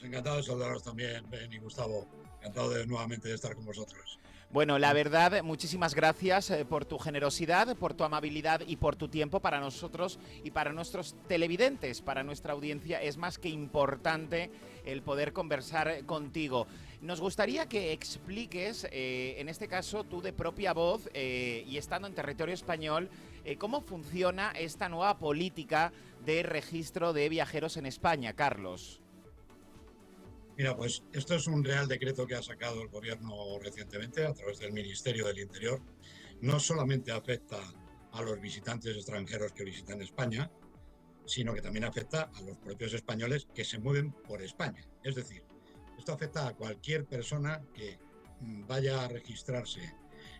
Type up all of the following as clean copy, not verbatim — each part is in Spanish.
Encantado de saludaros también, Ben y Gustavo. Encantado nuevamente de estar con vosotros. Bueno, la verdad, muchísimas gracias por tu generosidad, por tu amabilidad y por tu tiempo para nosotros y para nuestros televidentes, para nuestra audiencia. Es más que importante el poder conversar contigo. Nos gustaría que expliques, en este caso tú de propia voz y estando en territorio español, cómo funciona esta nueva política de registro de viajeros en España, Carlos. Mira, pues esto es un real decreto que ha sacado el gobierno recientemente a través del Ministerio del Interior. No solamente afecta a los visitantes extranjeros que visitan España, sino que también afecta a los propios españoles que se mueven por España. Es decir, esto afecta a cualquier persona que vaya a registrarse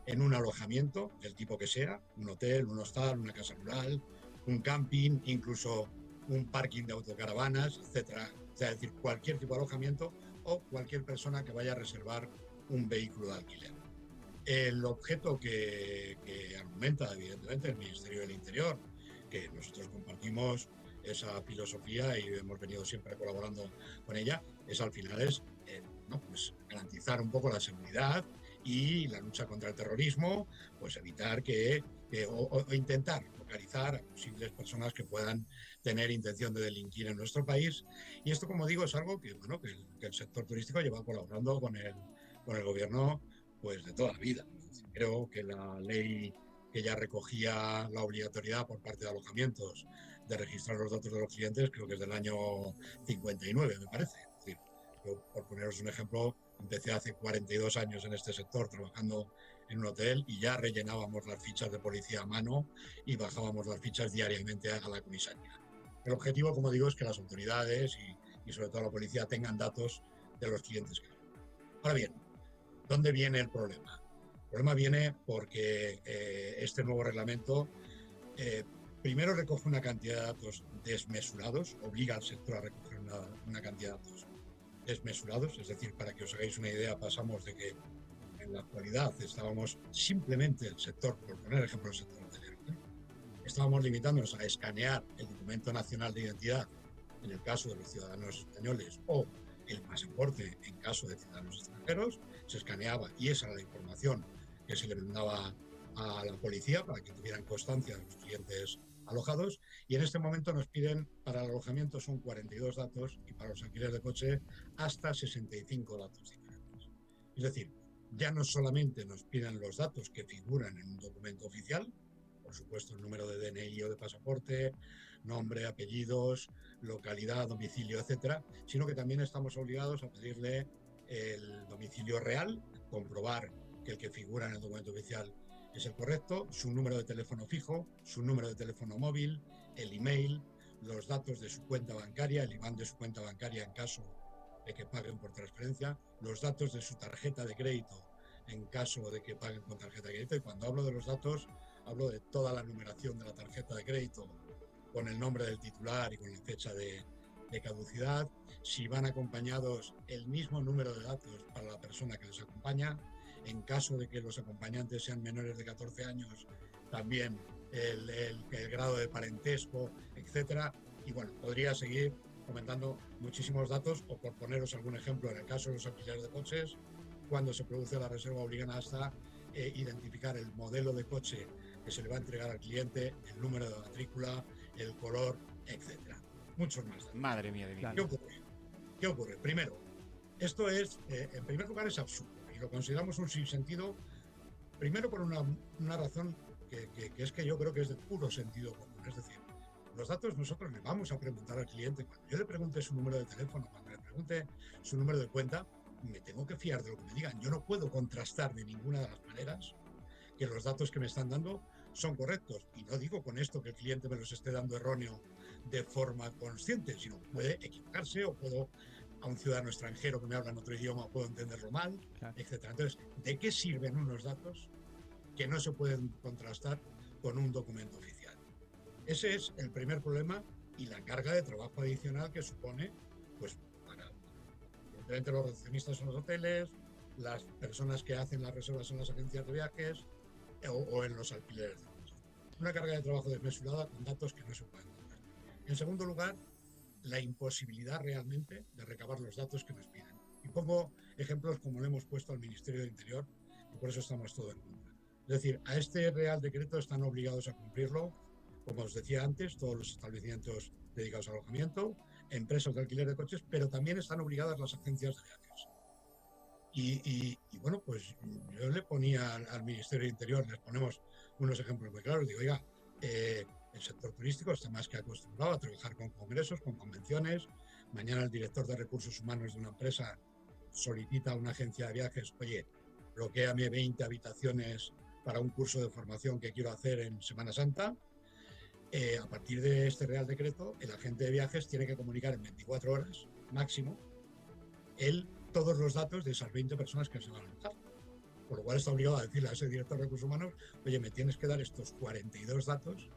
en un alojamiento, del tipo que sea, un hotel, un hostal, una casa rural, un camping, incluso un parking de autocaravanas, etcétera. O sea, es decir, cualquier tipo de alojamiento o cualquier persona que vaya a reservar un vehículo de alquiler. El objeto que argumenta, evidentemente, el Ministerio del Interior, que nosotros compartimos esa filosofía y hemos venido siempre colaborando con ella, es al final no, pues garantizar un poco la seguridad y la lucha contra el terrorismo, pues evitar o intentar localizar a posibles personas que puedan tener intención de delinquir en nuestro país. Y esto, como digo, es algo que, bueno, que el sector turístico lleva colaborando con el gobierno pues de toda la vida. Creo que la ley que ya recogía la obligatoriedad por parte de alojamientos de registrar los datos de los clientes, creo que es del año 59, me parece. Es decir, yo, por poneros un ejemplo, empecé hace 42 años en este sector trabajando en un hotel y ya rellenábamos las fichas de policía a mano y bajábamos las fichas diariamente a la comisaría. El objetivo, como digo, es que las autoridades y sobre todo la policía tengan datos de los clientes que hay. Ahora bien, ¿dónde viene el problema? El problema viene porque este nuevo reglamento eh, primero recoge una cantidad de datos desmesurados, obliga al sector a recoger una cantidad de datos desmesurados, es decir, para que os hagáis una idea, pasamos de que en la actualidad estábamos simplemente el sector, por poner ejemplo el sector hotelero, estábamos limitándonos a escanear el documento nacional de identidad en el caso de los ciudadanos españoles o el pasaporte en caso de ciudadanos extranjeros, se escaneaba y esa era la información que se le mandaba a la policía para que tuvieran constancia de los clientes alojados. Y en este momento nos piden para el alojamiento son 42 datos y para los alquileres de coche hasta 65 datos diferentes. Es decir, ya no solamente nos piden los datos que figuran en un documento oficial, por supuesto el número de DNI o de pasaporte, nombre, apellidos, localidad, domicilio, etcétera, sino que también estamos obligados a pedirle el domicilio real, comprobar que el que figura en el documento oficial es el correcto, su número de teléfono fijo, su número de teléfono móvil, el email, los datos de su cuenta bancaria, el IBAN de su cuenta bancaria en caso de que paguen por transferencia, los datos de su tarjeta de crédito en caso de que paguen con tarjeta de crédito. Y cuando hablo de los datos, hablo de toda la numeración de la tarjeta de crédito con el nombre del titular y con la fecha de caducidad, si van acompañados el mismo número de datos para la persona que les acompaña, en caso de que los acompañantes sean menores de 14 años, también el grado de parentesco, etcétera. Y bueno, podría seguir comentando muchísimos datos o por poneros algún ejemplo, en el caso de los alquileres de coches, cuando se produce la reserva obligan hasta identificar el modelo de coche que se le va a entregar al cliente, el número de matrícula, el color, etcétera. Muchos más datos. Madre mía de mi ¿Qué vida. ocurre? ¿Qué ocurre? Primero, esto es, en primer lugar, es absurdo y lo consideramos un sinsentido, primero por una razón que es que yo creo que es de puro sentido común. Es decir, los datos nosotros le vamos a preguntar al cliente, cuando yo le pregunte su número de teléfono, cuando le pregunte su número de cuenta, me tengo que fiar de lo que me digan. Yo no puedo contrastar de ninguna de las maneras que los datos que me están dando son correctos. Y no digo con esto que el cliente me los esté dando erróneo de forma consciente, sino que puede equivocarse o puedo, a un ciudadano extranjero que me habla en otro idioma, puedo entenderlo mal, Claro. etcétera. Entonces, ¿de qué sirven unos datos que no se pueden contrastar con un documento oficial? Ese es el primer problema y la carga de trabajo adicional que supone, pues, para evidentemente los recepcionistas en los hoteles, las personas que hacen las reservas en las agencias de viajes o en los alquileres de coches. Una carga de trabajo desmesurada con datos que no se pueden contar. En segundo lugar, la imposibilidad realmente de recabar los datos que nos piden. Y pongo ejemplos como lo hemos puesto al Ministerio del Interior, y por eso estamos todos en contra. Es decir, a este Real Decreto están obligados a cumplirlo, como os decía antes, todos los establecimientos dedicados al alojamiento, empresas de alquiler de coches, pero también están obligadas las agencias de viajes. Y bueno, pues yo le ponía al Ministerio del Interior, les ponemos unos ejemplos muy claros, digo, oiga, el sector turístico está más que acostumbrado a trabajar con congresos, con convenciones. Mañana el director de recursos humanos de una empresa solicita a una agencia de viajes, oye, bloquéame 20 habitaciones para un curso de formación que quiero hacer en Semana Santa. A partir de este Real Decreto, el agente de viajes tiene que comunicar en 24 horas máximo todos los datos de esas 20 personas que se van a alojar. Por lo cual está obligado a decirle a ese director de recursos humanos, oye, me tienes que dar estos 42 datos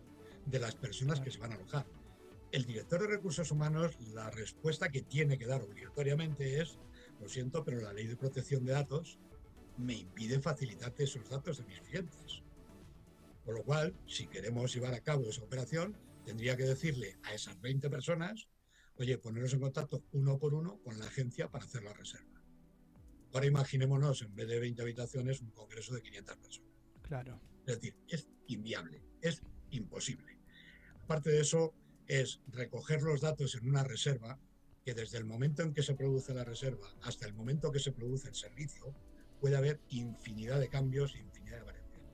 de las personas que se van a alojar. El director de recursos humanos, la respuesta que tiene que dar obligatoriamente es, lo siento, pero la ley de protección de datos me impide facilitarte esos datos de mis clientes. Por lo cual, si queremos llevar a cabo esa operación, tendría que decirle a esas 20 personas, oye, poneros en contacto uno por uno con la agencia para hacer la reserva. Ahora imaginémonos, en vez de 20 habitaciones, un congreso de 500 personas. Claro. Es decir, es inviable, es imposible. Aparte de eso, es recoger los datos en una reserva que desde el momento en que se produce la reserva hasta el momento que se produce el servicio, puede haber infinidad de cambios, infinidad de variaciones.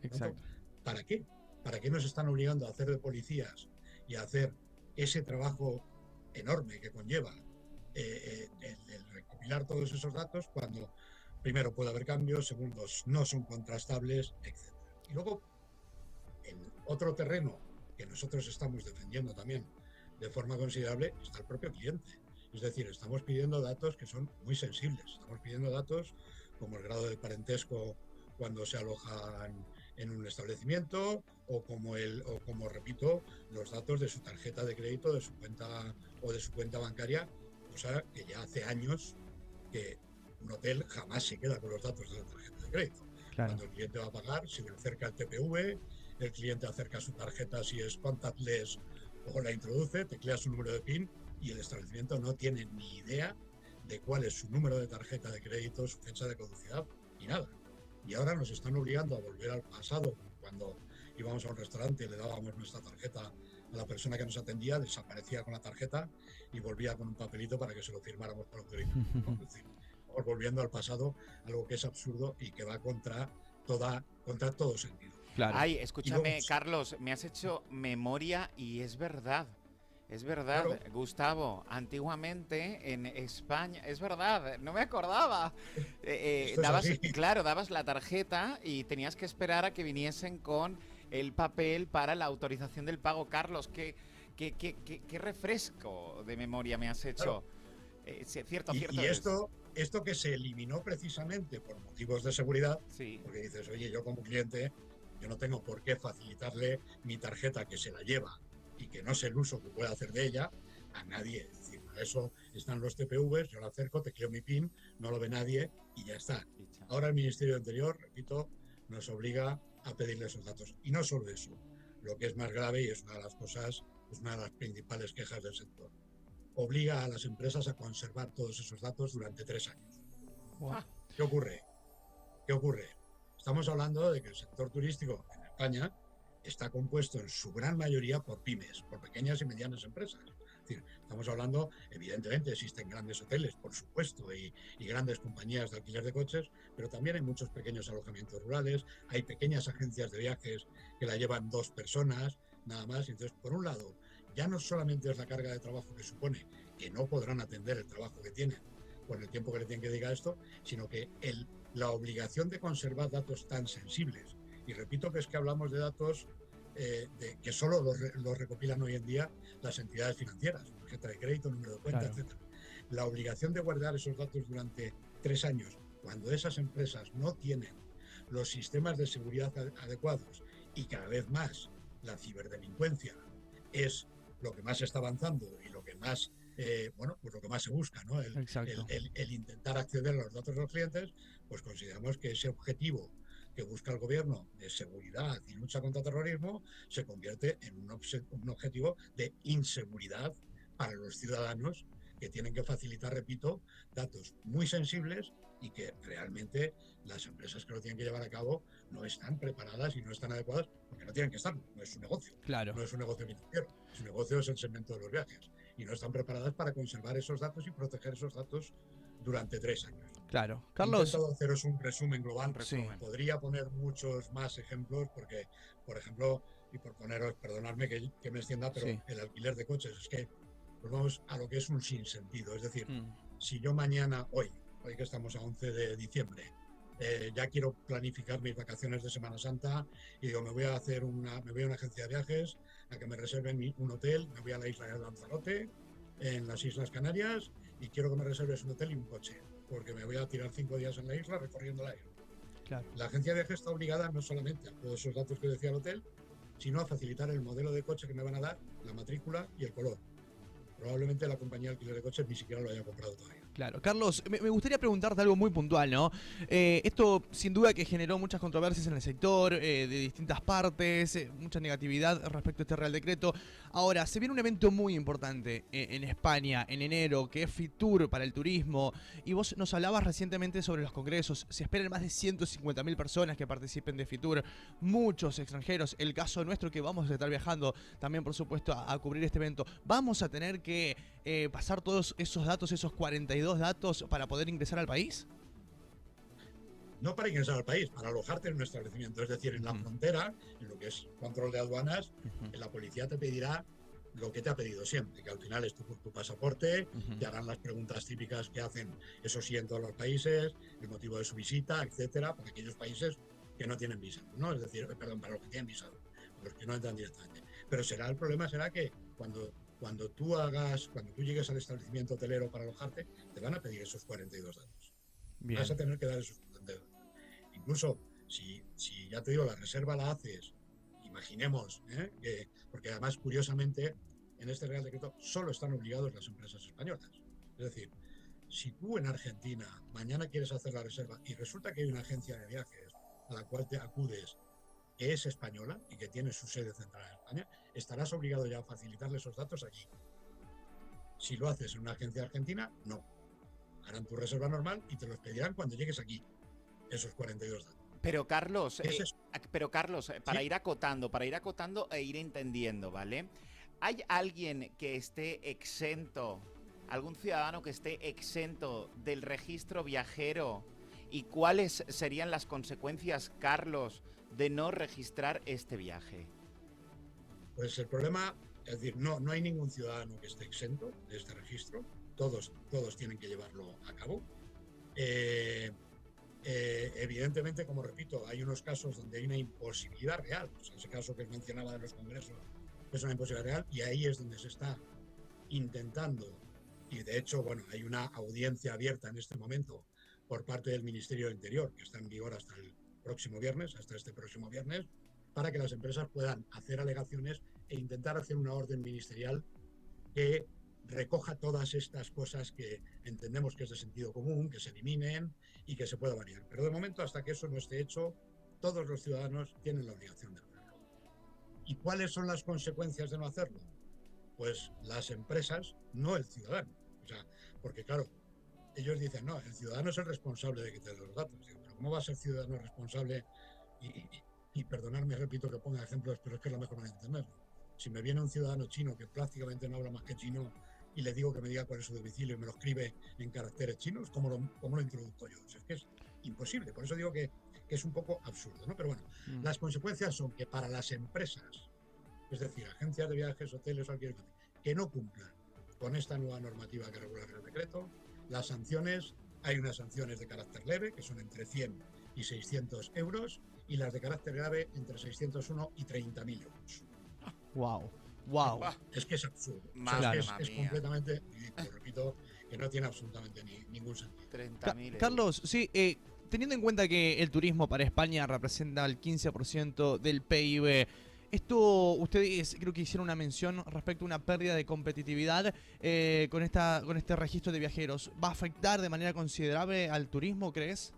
Exacto. ¿Para qué? ¿Para qué nos están obligando a hacer de policías y a hacer ese trabajo enorme que conlleva el recopilar todos esos datos cuando, primero, puede haber cambios, segundo, no son contrastables, etc. Y luego, en otro terreno que nosotros estamos defendiendo también de forma considerable, está el propio cliente. Es decir, estamos pidiendo datos que son muy sensibles. Estamos pidiendo datos como el grado de parentesco cuando se alojan en un establecimiento o como repito, los datos de su tarjeta de crédito, de su cuenta o de su cuenta bancaria, cosa que ya hace años que un hotel jamás se queda con los datos de la tarjeta de crédito. Claro. Cuando el cliente va a pagar, se le acerca el TPV, el cliente acerca su tarjeta si es contactless o la introduce, teclea su número de PIN y el establecimiento no tiene ni idea de cuál es su número de tarjeta de crédito, su fecha de caducidad y nada. Y ahora nos están obligando a volver al pasado, cuando íbamos a un restaurante y le dábamos nuestra tarjeta a la persona que nos atendía, desaparecía con la tarjeta y volvía con un papelito para que se lo firmáramos por autorización. Es decir, estamos volviendo al pasado, algo que es absurdo y que va contra todo sentido. Claro. Ay, escúchame, Carlos, me has hecho memoria y es verdad. Es verdad, claro. Gustavo, antiguamente en España, es verdad, no me acordaba. Dabas la tarjeta y tenías que esperar a que viniesen con el papel para la autorización del pago. Carlos, qué refresco de memoria me has hecho. Claro. Cierto. Y esto que se eliminó precisamente por motivos de seguridad, sí. Porque dices, oye, yo como cliente, yo no tengo por qué facilitarle mi tarjeta que se la lleva y que no sé el uso que pueda hacer de ella a nadie. Es decir, para eso están los TPVs, yo lo acerco, tecleo mi PIN, no lo ve nadie y ya está. Ahora el Ministerio del Interior, repito, nos obliga a pedirle esos datos. Y no solo eso, lo que es más grave y es una de las cosas, es una de las principales quejas del sector, obliga a las empresas a conservar todos esos datos durante 3 años. Wow. ¿Qué ocurre? Estamos hablando de que el sector turístico en España está compuesto en su gran mayoría por pymes, por pequeñas y medianas empresas. Es decir, estamos hablando, evidentemente existen grandes hoteles, por supuesto, y grandes compañías de alquiler de coches, pero también hay muchos pequeños alojamientos rurales, hay pequeñas agencias de viajes que la llevan 2 personas, nada más. Entonces, por un lado, ya no solamente es la carga de trabajo que supone, que no podrán atender el trabajo que tienen con el tiempo que le tienen que dedicar a esto, sino que la obligación de conservar datos tan sensibles. Y repito que es que hablamos de datos que solo los recopilan hoy en día las entidades financieras, tarjeta de crédito, número de cuenta, claro. etc. La obligación de guardar esos datos durante 3 años, cuando esas empresas no tienen los sistemas de seguridad adecuados y cada vez más la ciberdelincuencia es lo que más está avanzando y lo que más, pues lo que más se busca, ¿no? El intentar acceder a los datos de los clientes, pues consideramos que ese objetivo que busca el gobierno de seguridad y lucha contra el terrorismo se convierte en un objetivo de inseguridad para los ciudadanos, que tienen que facilitar, repito, datos muy sensibles y que realmente las empresas que lo tienen que llevar a cabo no están preparadas y no están adecuadas, porque no tienen que estar, no es su negocio, Claro. no es un negocio financiero, su negocio es el segmento de los viajes, y no están preparadas para conservar esos datos y proteger esos datos durante 3 años. Claro. He Carlos. intentado haceros un resumen global. Sí. Podría poner muchos más ejemplos porque, por ejemplo, y por poneros, perdonadme que me extienda, pero Sí. el alquiler de coches, es que pues vamos a lo que es un sinsentido. Es decir, si yo mañana, hoy que estamos a 11 de diciembre, ya quiero planificar mis vacaciones de Semana Santa y digo, me voy a una agencia de viajes a que me reserven un hotel, me voy a la isla de Lanzarote, en las Islas Canarias, y quiero que me reserves un hotel y un coche, porque me voy a tirar 5 días en la isla recorriendo la isla. Claro. La agencia de viajes está obligada no solamente a todos esos datos que decía el hotel, sino a facilitar el modelo de coche que me van a dar, la matrícula y el color. Probablemente la compañía de alquiler de coches ni siquiera lo haya comprado todavía. Claro. Carlos, me gustaría preguntarte algo muy puntual, ¿no? Esto sin duda que generó muchas controversias en el sector, de distintas partes, mucha negatividad respecto a este Real Decreto. Ahora, se viene un evento muy importante en España en enero, que es Fitur para el turismo, y vos nos hablabas recientemente sobre los congresos. Se esperan más de 150.000 personas que participen de Fitur, muchos extranjeros. El caso nuestro, que vamos a estar viajando también, por supuesto, a cubrir este evento. Vamos a tener que pasar todos esos datos, esos 42 datos para poder ingresar al país. No para ingresar al país, para alojarte en un establecimiento. Es decir, en la frontera, en lo que es control de aduanas, la policía te pedirá lo que te ha pedido siempre, que al final es tu pasaporte, te harán las preguntas típicas que hacen, eso sí, en todos los países, el motivo de su visita, etcétera, para aquellos países que no tienen visa, ¿no? Es decir, perdón, para los que tienen visa, los que no entran directamente. Pero el problema será que cuando tú llegues al establecimiento hotelero para alojarte, te van a pedir esos 42 datos. Bien. Vas a tener que dar esos 42 datos. Incluso si ya te digo, la reserva la haces, imaginemos, porque además, curiosamente, en este Real Decreto solo están obligados las empresas españolas. Es decir, si tú en Argentina mañana quieres hacer la reserva y resulta que hay una agencia de viajes a la cual te acudes que es española y que tiene su sede central en España, estarás obligado ya a facilitarle esos datos allí. Si lo haces en una agencia argentina, no. Harán tu reserva normal y te los pedirán cuando llegues aquí, esos 42 datos. Pero Carlos, para ¿Sí? ir acotando e ir entendiendo, ¿vale? ¿Hay alguien que esté exento, algún ciudadano que esté exento del registro viajero? ¿Y cuáles serían las consecuencias, Carlos, de no registrar este viaje? Pues el problema, es decir, no hay ningún ciudadano que esté exento de este registro. Todos tienen que llevarlo a cabo. Evidentemente, como repito, hay unos casos donde hay una imposibilidad real. O sea, ese caso que mencionaba de los congresos es una imposibilidad real, y ahí es donde se está intentando, y de hecho, bueno, hay una audiencia abierta en este momento por parte del Ministerio del Interior, que está en vigor hasta este próximo viernes, para que las empresas puedan hacer alegaciones e intentar hacer una orden ministerial que recoja todas estas cosas que entendemos que es de sentido común, que se eliminen y que se pueda variar. Pero de momento, hasta que eso no esté hecho, todos los ciudadanos tienen la obligación de hacerlo. ¿Y cuáles son las consecuencias de no hacerlo? Pues las empresas, no el ciudadano. O sea, porque claro, ellos dicen, no, el ciudadano es el responsable de que te den los datos. Digo, pero ¿cómo va a ser ciudadano responsable? Y perdonadme, repito que ponga ejemplos, pero es que es la mejor manera de entenderlo. Si me viene un ciudadano chino que prácticamente no habla más que chino y le digo que me diga cuál es su domicilio y me lo escribe en caracteres chinos, ¿cómo lo introduzco yo? O sea, es que es imposible. Por eso digo que es un poco absurdo, ¿no? Pero bueno, las consecuencias son que para las empresas, es decir, agencias de viajes, hoteles, que no cumplan con esta nueva normativa que regula el decreto, las sanciones, hay unas sanciones de carácter leve, que son entre 100 y 600 euros, y las de carácter grave entre 601 y 30.000 euros. Wow. Es que es absurdo. Es completamente ridículo. Repito, que no tiene absolutamente ningún sentido. 30.000 Carlos, sí, teniendo en cuenta que el turismo para España representa el 15% del PIB, esto, ustedes creo que hicieron una mención respecto a una pérdida de competitividad con este registro de viajeros. ¿Va a afectar de manera considerable al turismo, crees?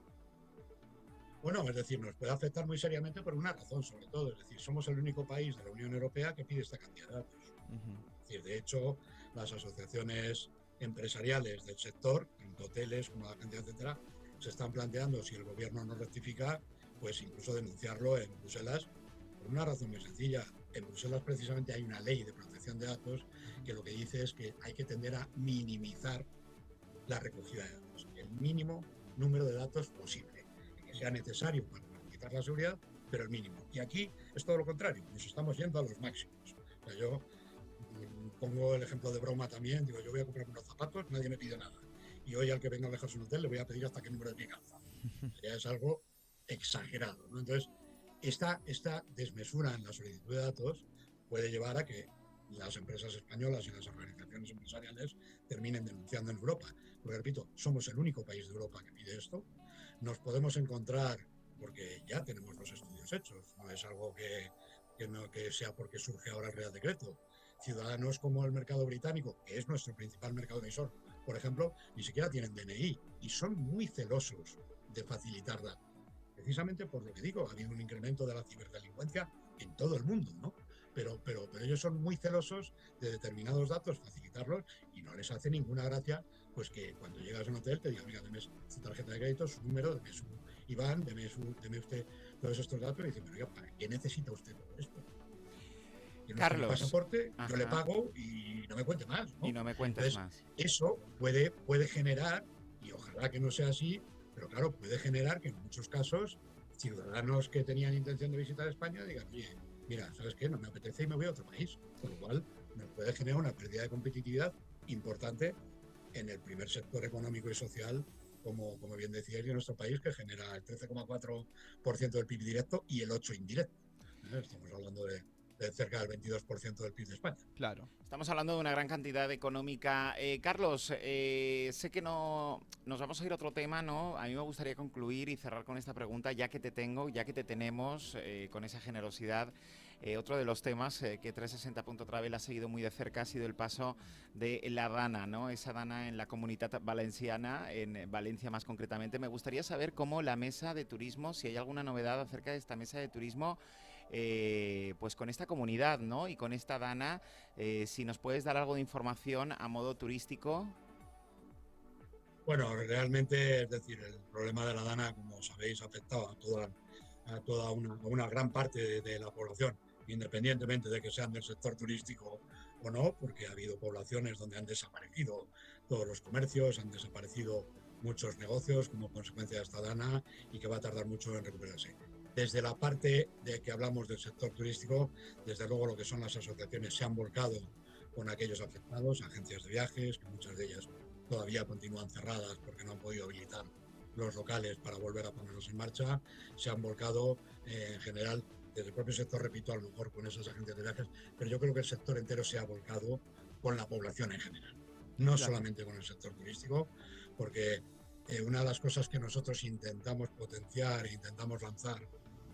Bueno, es decir, nos puede afectar muy seriamente por una razón, sobre todo. Es decir, somos el único país de la Unión Europea que pide esta cantidad de datos. Es decir, de hecho, las asociaciones empresariales del sector, tanto hoteles como la agencia, etcétera, se están planteando, si el gobierno no rectifica, pues incluso denunciarlo en Bruselas, por una razón muy sencilla. En Bruselas precisamente hay una ley de protección de datos que lo que dice es que hay que tender a minimizar la recogida de datos, el mínimo número de datos posible, que sea necesario para garantizar la seguridad, pero el mínimo. Y aquí es todo lo contrario, nos estamos yendo a los máximos. O sea, yo pongo el ejemplo de broma también, digo, yo voy a comprarme unos zapatos, nadie me pide nada. Y hoy al que venga a dejarse un hotel le voy a pedir hasta qué número de pie calza. Ya es algo exagerado, ¿no? Entonces, esta desmesura en la solicitud de datos puede llevar a que las empresas españolas y las organizaciones empresariales terminen denunciando en Europa. Porque, repito, somos el único país de Europa que pide esto. Nos podemos encontrar, porque ya tenemos los estudios hechos, no es algo que sea porque surge ahora el Real Decreto. Ciudadanos como el mercado británico, que es nuestro principal mercado emisor, por ejemplo, ni siquiera tienen DNI y son muy celosos de facilitar datos. Precisamente por lo que digo, ha habido un incremento de la ciberdelincuencia en todo el mundo, ¿no? Pero ellos son muy celosos de determinados datos, facilitarlos, y no les hace ninguna gracia pues que cuando llegas a un hotel te digan, mira, deme su tarjeta de crédito, su número, deme su IBAN, deme usted todos estos datos, y dicen, pero ¿para qué necesita usted todo esto? Carlos, el pasaporte, yo le pago y no me cuente más, ¿no? Y no me cuentes Entonces, más. eso puede generar, y ojalá que no sea así, pero claro, puede generar que en muchos casos ciudadanos que tenían intención de visitar España digan, oye, mira, ¿sabes qué? No me apetece y me voy a otro país. Con lo cual, nos puede generar una pérdida de competitividad importante en el primer sector económico y social, como bien decíais, de nuestro país, que genera el 13,4% del PIB directo y el 8% indirecto. Estamos hablando de cerca del 22% del PIB de España. Claro. Estamos hablando de una gran cantidad económica. Carlos, sé que no nos vamos a ir a otro tema, ¿no? A mí me gustaría concluir y cerrar con esta pregunta, ya que te tenemos, con esa generosidad. Otro de los temas que 360 Travel ha seguido muy de cerca ha sido el paso de la DANA, ¿no? Esa DANA en la Comunitat Valenciana, en Valencia más concretamente. Me gustaría saber cómo la mesa de turismo, si hay alguna novedad acerca de esta mesa de turismo, pues con esta comunidad, ¿no? Y con esta DANA, si nos puedes dar algo de información a modo turístico. Bueno, realmente, es decir, el problema de la DANA, como sabéis, ha afectado a toda una gran parte de la población, independientemente de que sean del sector turístico o no, porque ha habido poblaciones donde han desaparecido todos los comercios, han desaparecido muchos negocios como consecuencia de esta DANA, y que va a tardar mucho en recuperarse. Desde la parte de que hablamos del sector turístico, desde luego lo que son las asociaciones se han volcado con aquellos afectados, agencias de viajes, que muchas de ellas todavía continúan cerradas porque no han podido habilitar los locales para volver a ponerlos en marcha. Se han volcado en general desde el propio sector, repito, a lo mejor con esas agencias de viajes, pero yo creo que el sector entero se ha volcado con la población en general, no solamente con el sector turístico, porque una de las cosas que nosotros intentamos potenciar e intentamos lanzar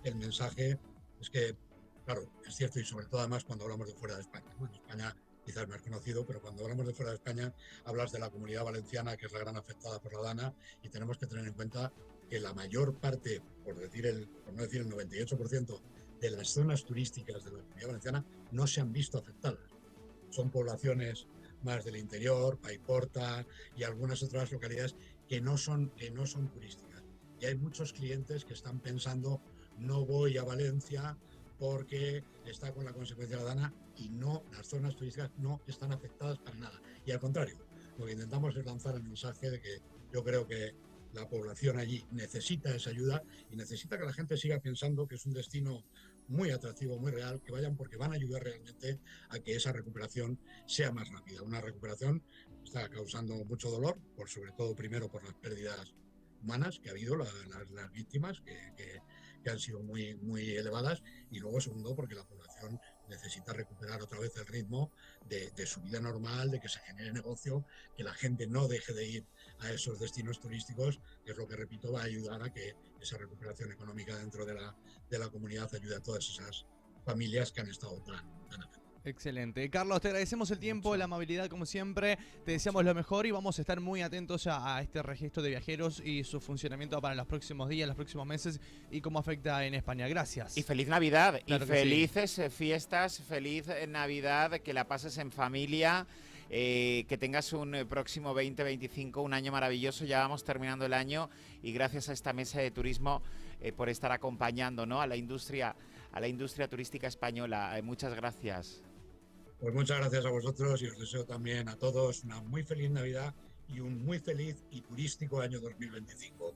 el mensaje es que, claro, es cierto, y sobre todo además cuando hablamos de fuera de España, ¿no? En España quizás más conocido, pero cuando hablamos de fuera de España hablas de la Comunidad Valenciana, que es la gran afectada por la DANA, y tenemos que tener en cuenta que la mayor parte, por no decir el 98% de las zonas turísticas de la Comunidad Valenciana no se han visto afectadas. Son poblaciones más del interior, Paiporta y algunas otras localidades que no son turísticas. Y hay muchos clientes que están pensando, no voy a Valencia porque está con la consecuencia de la DANA, y no, las zonas turísticas no están afectadas para nada. Y al contrario, lo que intentamos es lanzar el mensaje de que yo creo que la población allí necesita esa ayuda y necesita que la gente siga pensando que es un destino muy atractivo, muy real, que vayan porque van a ayudar realmente a que esa recuperación sea más rápida. Una recuperación que está causando mucho dolor, sobre todo primero por las pérdidas humanas que ha habido, las víctimas que han sido muy elevadas, y luego segundo porque la población necesita recuperar otra vez el ritmo de su vida normal, de que se genere negocio, que la gente no deje de ir a esos destinos turísticos, que es lo que, repito, va a ayudar a que esa recuperación económica dentro de la comunidad ayude a todas esas familias que han estado tan afectadas. Excelente. Carlos, te agradecemos el tiempo, la amabilidad como siempre, te deseamos lo mejor y vamos a estar muy atentos a este registro de viajeros y su funcionamiento para los próximos días, los próximos meses y cómo afecta en España. Gracias. Y feliz Navidad, claro, y felices fiestas, feliz Navidad, que la pases en familia Que tengas un próximo 2025, un año maravilloso. Ya vamos terminando el año y gracias a esta mesa de turismo por estar acompañando, ¿no?, a la industria turística española. Muchas gracias. Pues muchas gracias a vosotros y os deseo también a todos una muy feliz Navidad y un muy feliz y turístico año 2025.